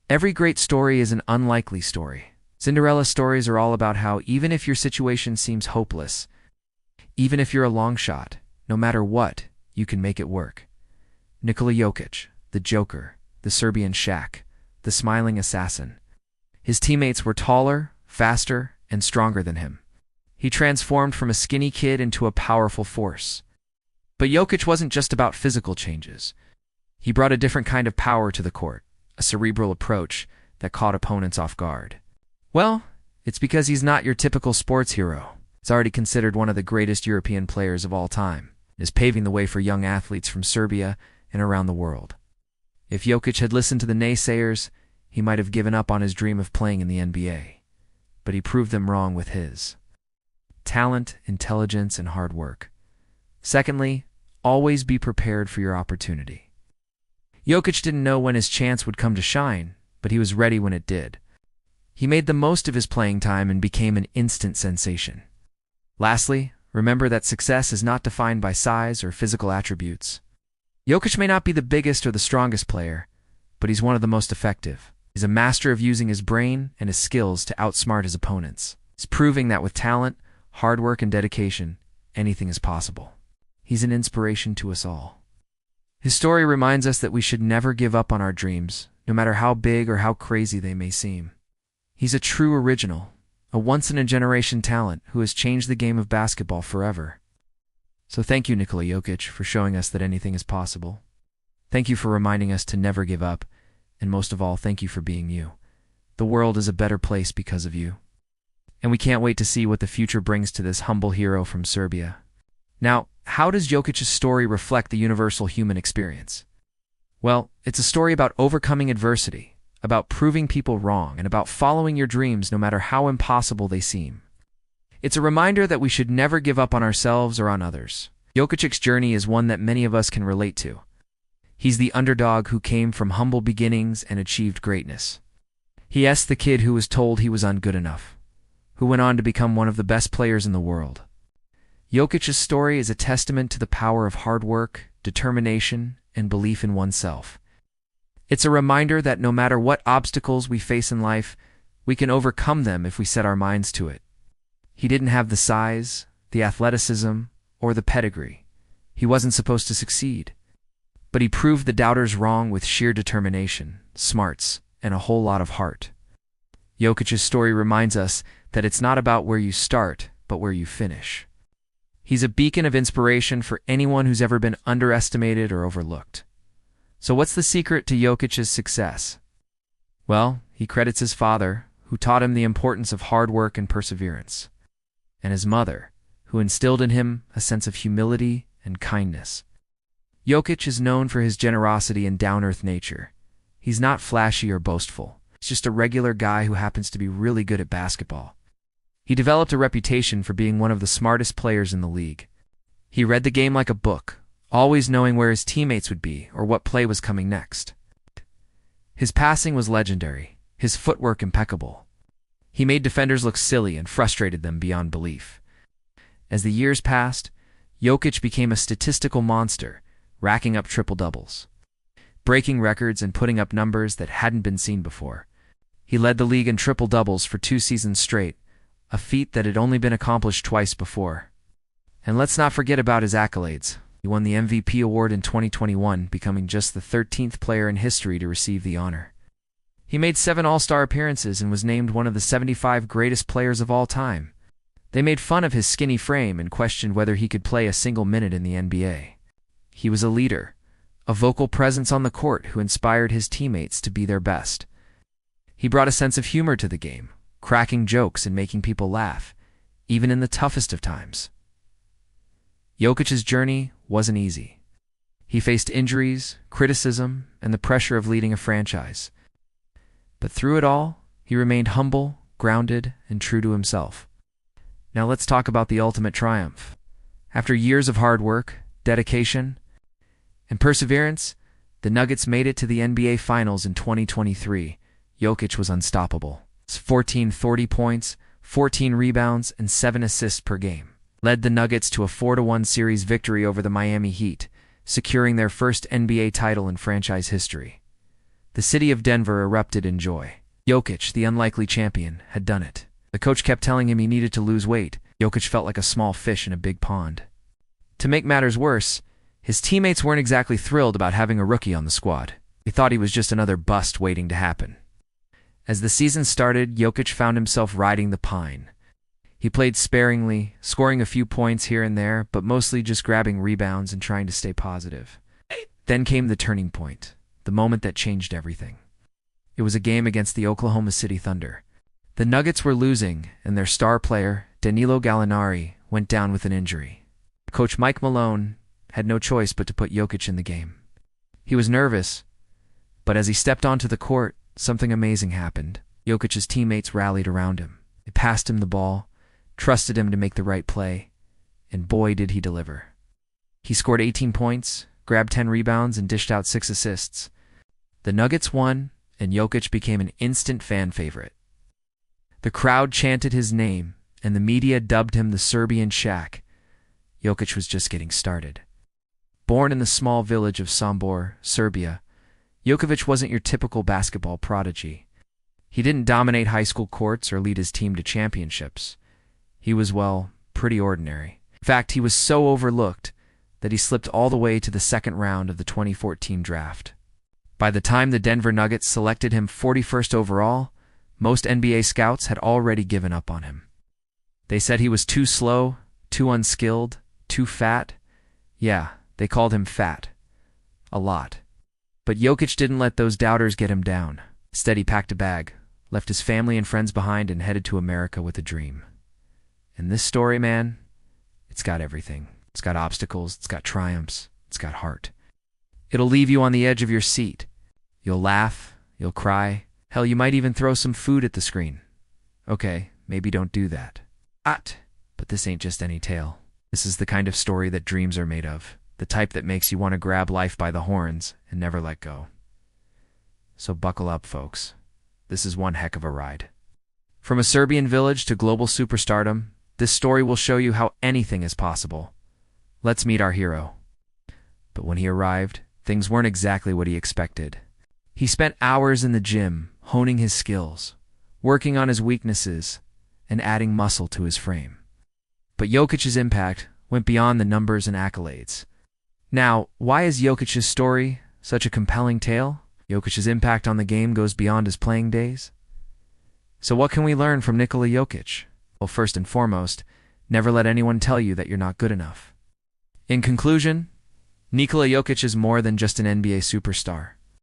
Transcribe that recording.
Every great story is an unlikely story. Cinderella stories are all about how even if your situation seems hopeless, even if you're a long shot, no matter what, you can make it work. Nikola Jokic, the Joker, the Serbian Shaq, the smiling assassin. His teammates were taller, faster, and stronger than him. He transformed from a skinny kid into a powerful force. But Jokic wasn't just about physical changes. He brought a different kind of power to the court, a cerebral approach that caught opponents off guard. Well, it's because he's not your typical sports hero. He's already considered one of the greatest European players of all time, and is paving the way for young athletes from Serbia and around the world. If Jokic had listened to the naysayers, he might have given up on his dream of playing in the NBA. But he proved them wrong with his talent, intelligence, and hard work. Secondly, always be prepared for your opportunity. Jokic didn't know when his chance would come to shine, but he was ready when it did. He made the most of his playing time and became an instant sensation. Lastly, remember that success is not defined by size or physical attributes. Jokic may not be the biggest or the strongest player, but he's one of the most effective. He's a master of using his brain and his skills to outsmart his opponents. He's proving that with talent, hard work, and dedication, anything is possible. He's an inspiration to us all. His story reminds us that we should never give up on our dreams, no matter how big or how crazy they may seem. He's a true original, a once-in-a-generation talent who has changed the game of basketball forever. So thank you, Nikola Jokic, for showing us that anything is possible. Thank you for reminding us to never give up, and most of all, thank you for being you. The world is a better place because of you. And we can't wait to see what the future brings to this humble hero from Serbia. Now, how does Jokic's story reflect the universal human experience? Well, it's a story about overcoming adversity, about proving people wrong, and about following your dreams no matter how impossible they seem. It's a reminder that we should never give up on ourselves or on others. Jokic's journey is one that many of us can relate to. He's the underdog who came from humble beginnings and achieved greatness. He's the kid who was told he was ungood enough, who went on to become one of the best players in the world. Jokic's story is a testament to the power of hard work, determination, and belief in oneself. It's a reminder that no matter what obstacles we face in life, we can overcome them if we set our minds to it. He didn't have the size, the athleticism, or the pedigree. He wasn't supposed to succeed. But he proved the doubters wrong with sheer determination, smarts, and a whole lot of heart. Jokic's story reminds us that it's not about where you start, but where you finish. He's a beacon of inspiration for anyone who's ever been underestimated or overlooked. So what's the secret to Jokic's success? Well, he credits his father, who taught him the importance of hard work and perseverance, and his mother, who instilled in him a sense of humility and kindness. Jokic is known for his generosity and down-earth nature. He's not flashy or boastful. He's just a regular guy who happens to be really good at basketball. He developed a reputation for being one of the smartest players in the league. He read the game like a book, always knowing where his teammates would be or what play was coming next. His passing was legendary, his footwork impeccable. He made defenders look silly and frustrated them beyond belief. As the years passed, Jokic became a statistical monster, racking up triple-doubles, breaking records and putting up numbers that hadn't been seen before. He led the league in triple-doubles for 2 seasons straight, a feat that had only been accomplished twice before. And let's not forget about his accolades. He won the MVP award in 2021, becoming just the 13th player in history to receive the honor. He made 7 All-Star appearances and was named one of the 75 greatest players of all time. They made fun of his skinny frame and questioned whether he could play a single minute in the NBA. He was a leader, a vocal presence on the court who inspired his teammates to be their best. He brought a sense of humor to the game, cracking jokes and making people laugh, even in the toughest of times. Jokic's journey wasn't easy. He faced injuries, criticism, and the pressure of leading a franchise. But through it all, he remained humble, grounded, and true to himself. Now let's talk about the ultimate triumph. After years of hard work, dedication, and perseverance, the Nuggets made it to the NBA Finals in 2023. Jokic was unstoppable. 30 points, 14 rebounds, and 7 assists per game led the Nuggets to a 4-1 series victory over the Miami Heat, securing their first NBA title in franchise history. The city of Denver erupted in joy. Jokic, the unlikely champion, had done it. The coach kept telling him he needed to lose weight. Jokic felt like a small fish in a big pond. To make matters worse, his teammates weren't exactly thrilled about having a rookie on the squad. They thought he was just another bust waiting to happen. As the season started, Jokic found himself riding the pine. He played sparingly, scoring a few points here and there, but mostly just grabbing rebounds and trying to stay positive. Then came the turning point, the moment that changed everything. It was a game against the Oklahoma City Thunder. The Nuggets were losing, and their star player, Danilo Gallinari, went down with an injury. Coach Mike Malone had no choice but to put Jokic in the game. He was nervous, but as he stepped onto the court, something amazing happened. Jokic's teammates rallied around him. They passed him the ball, trusted him to make the right play, and boy did he deliver. He scored 18 points, grabbed 10 rebounds, and dished out 6 assists. The Nuggets won, and Jokic became an instant fan favorite. The crowd chanted his name, and the media dubbed him the Serbian Shaq. Jokic was just getting started. Born in the small village of Sombor, Serbia, Jokic wasn't your typical basketball prodigy. He didn't dominate high school courts or lead his team to championships. He was, well, pretty ordinary. In fact, he was so overlooked that he slipped all the way to the second round of the 2014 draft. By the time the Denver Nuggets selected him 41st overall, most NBA scouts had already given up on him. They said he was too slow, too unskilled, too fat. Yeah, they called him fat. A lot. But Jokic didn't let those doubters get him down. Instead, he packed a bag, left his family and friends behind, and headed to America with a dream. And this story, man, it's got everything. It's got obstacles, it's got triumphs, it's got heart. It'll leave you on the edge of your seat. You'll laugh, you'll cry. Hell, you might even throw some food at the screen. Okay, maybe don't do that. But this ain't just any tale. This is the kind of story that dreams are made of. The type that makes you want to grab life by the horns and never let go. So buckle up, folks. This is one heck of a ride. From a Serbian village to global superstardom, this story will show you how anything is possible. Let's meet our hero. But when he arrived, things weren't exactly what he expected. He spent hours in the gym, honing his skills, working on his weaknesses, and adding muscle to his frame. But Jokic's impact went beyond the numbers and accolades. Now, why is Jokic's story such a compelling tale? Jokic's impact on the game goes beyond his playing days. So what can we learn from Nikola Jokic? Well, first and foremost, never let anyone tell you that you're not good enough. In conclusion, Nikola Jokic is more than just an NBA superstar.